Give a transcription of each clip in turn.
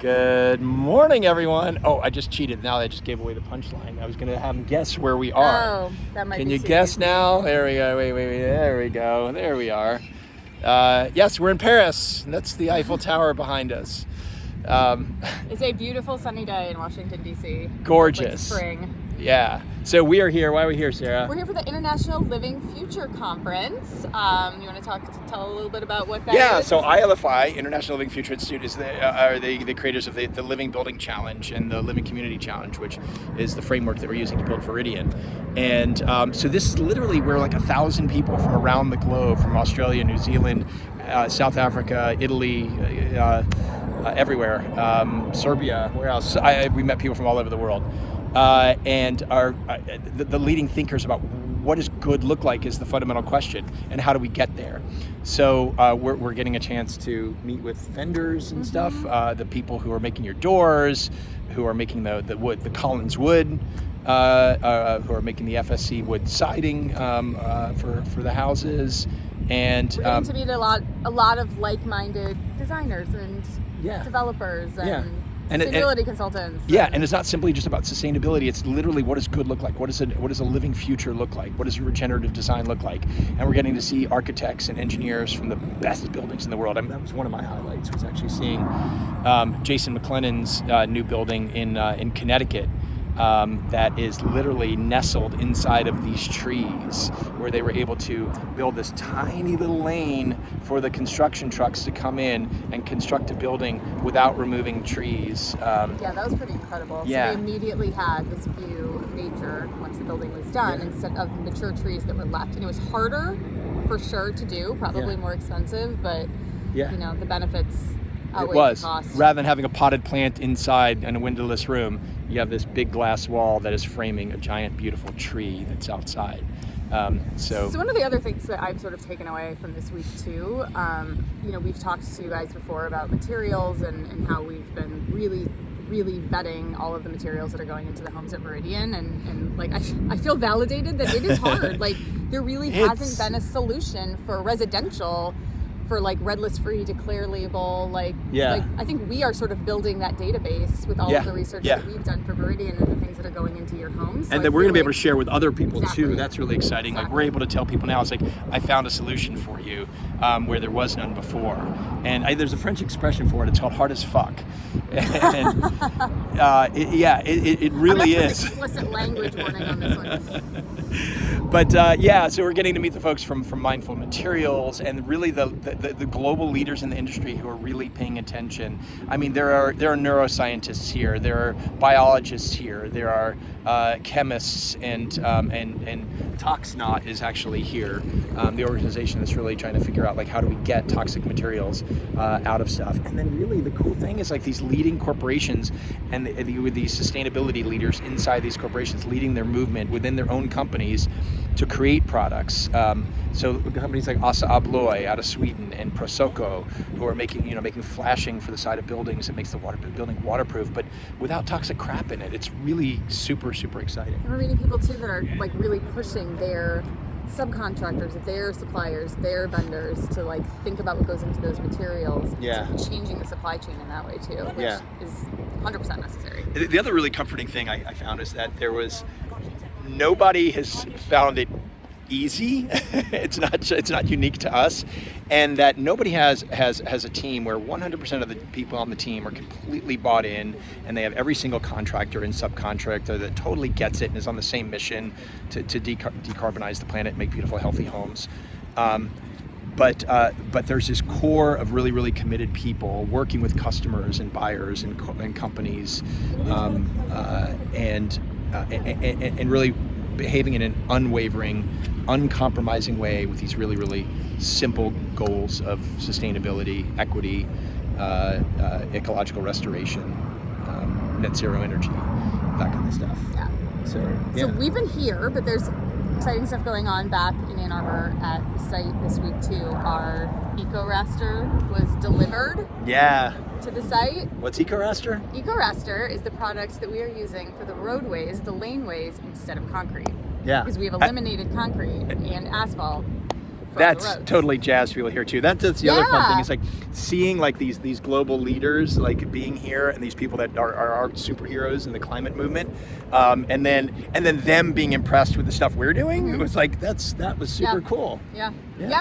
Good morning, everyone. Oh, I just cheated. Now I just gave away the punchline. I was going to have them guess where we are. Oh, that might be Can you too guess easy. now? There we go. Wait. There we go. There we are. Yes, we're in Paris. That's the Eiffel Tower behind us. It's a beautiful sunny day in Washington, D.C. Gorgeous. It's like spring. Yeah. So we are here. Why are we here, Sarah? We're here for the International Living Future Conference. You want to tell a little bit about what that is? Yeah, so ILFI, International Living Future Institute, are the creators of the Living Building Challenge and the Living Community Challenge, which is the framework that we're using to build Veridian. And so this is literally where like 1,000 people from around the globe, from Australia, New Zealand, South Africa, Italy, everywhere, Serbia, where else? We met people from all over the world. And the leading thinkers about what does good look like is the fundamental question, and how do we get there? So we're getting a chance to meet with vendors and stuff, the people who are making your doors, who are making the wood, the Collins wood, who are making the FSC wood siding for the houses, and we're getting to meet a lot of like-minded designers and developers and sustainability consultants. Yeah, and it's not simply just about sustainability. It's literally what does good look like? What does a living future look like? What does regenerative design look like? And we're getting to see architects and engineers from the best buildings in the world. I mean, that was one of my highlights, was actually seeing Jason McLennan's new building in Connecticut. That is literally nestled inside of these trees, where they were able to build this tiny little lane for the construction trucks to come in and construct a building without removing trees. Yeah, that was pretty incredible. Yeah. So they immediately had this view of nature once the building was done, instead of mature trees that were left. And it was harder, for sure, to do, probably more expensive, but you know, the benefits outweigh the cost. Rather than having a potted plant inside in a windowless room, you have this big glass wall that is framing a giant, beautiful tree that's outside. So one of the other things that I've sort of taken away from this week too, you know, we've talked to you guys before about materials and how we've been really vetting all of the materials that are going into the homes at Veridian, and like I feel validated that it is hard. Like there really hasn't been a solution for residential, for like red list free, declare label, like I think we are sort of building that database with all of the research that we've done for Veridian and the things that are going into your homes. So and that we're going to be able to share with other people too. That's really exciting. Like we're able to tell people now, it's like, I found a solution for you where there was none before. And there's a French expression for it. It's called hard as fuck. And it really is. Explicit language warning on this one. But so we're getting to meet the folks from Mindful Materials, and really the global leaders in the industry who are really paying attention. I mean, there are neuroscientists here, there are biologists here, there are chemists, and Toxnot is actually here, the organization that's really trying to figure out like how do we get toxic materials out of stuff. And then really the cool thing is like these leading corporations and with these sustainability leaders inside these corporations leading their movement within their own companies to create products. So companies like Assa Abloy out of Sweden and Prosoco, who are making flashing for the side of buildings that makes the building waterproof, but without toxic crap in it. It's really super, super exciting. And we're meeting people too that are like really pushing their subcontractors, their suppliers, their vendors to like think about what goes into those materials. To changing the supply chain in that way too, which is 100% necessary. The other really comforting thing I found is that nobody has found it easy. It's not unique to us, and that nobody has a team where 100% of the people on the team are completely bought in, and they have every single contractor and subcontractor that totally gets it and is on the same mission to decarbonize the planet and make beautiful, healthy homes. But there's this core of really, really committed people working with customers and buyers and companies, and really behaving in an unwavering, uncompromising way with these really, really simple goals of sustainability, equity, ecological restoration, net zero energy, that kind of stuff. So we've been here, but there's exciting stuff going on back in Ann Arbor at the site this week too. Our eco-raster was delivered to the site. What's eco-raster? Eco-raster is the product that we are using for the roadways, the laneways, instead of concrete. Yeah. Because we have eliminated concrete and asphalt That's the roads. totally jazz people here too. That's the other fun Yeah. thing. It's like seeing like these global leaders like being here, and these people that are our superheroes in the climate movement, and then them being impressed with the stuff we're doing. It was like that was super cool. Yeah,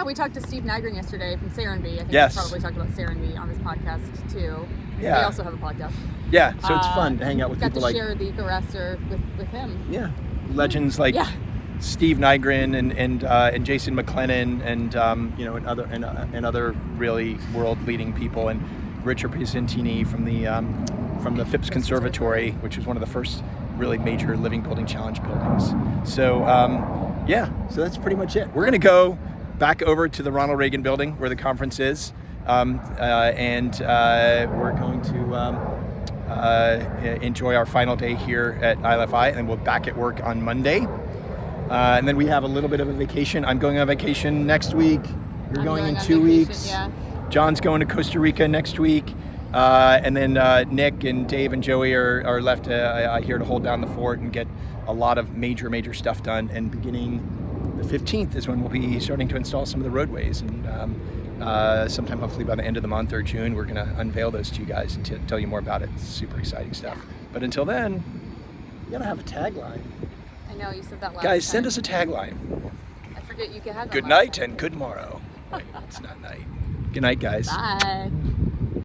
we talked to Steve Nygren yesterday from Serenbe. I think Yes. we probably talked about Serenbe on this podcast too. Yeah. They also have a podcast. Yeah, so it's fun to hang out with got people to like share the eco-raster with him. Yeah, legends like Steve Nygren and Jason McLennan and and other really world-leading people, and Richard Piacentini from the Phipps Conservatory, which was one of the first really major living building challenge buildings. So so that's pretty much it. We're gonna go back over to the Ronald Reagan building where the conference is, and we're going to enjoy our final day here at ILFI, and then we'll back at work on Monday. And then we have a little bit of a vacation. I'm going on vacation next week. You're going in 2 weeks. Yeah. John's going to Costa Rica next week. And then Nick and Dave and Joey are left here to hold down the fort and get a lot of major stuff done. And beginning the 15th is when we'll be starting to install some of the roadways. And sometime hopefully by the end of the month or June, we're going to unveil those to you guys and tell you more about it. It's super exciting stuff. But until then, you got to have a tagline. I know, you said that last Guys, time. send us a tagline. I forget you could have that Good last night time. and good morrow. Wait, it's not night. Good night, guys. Bye.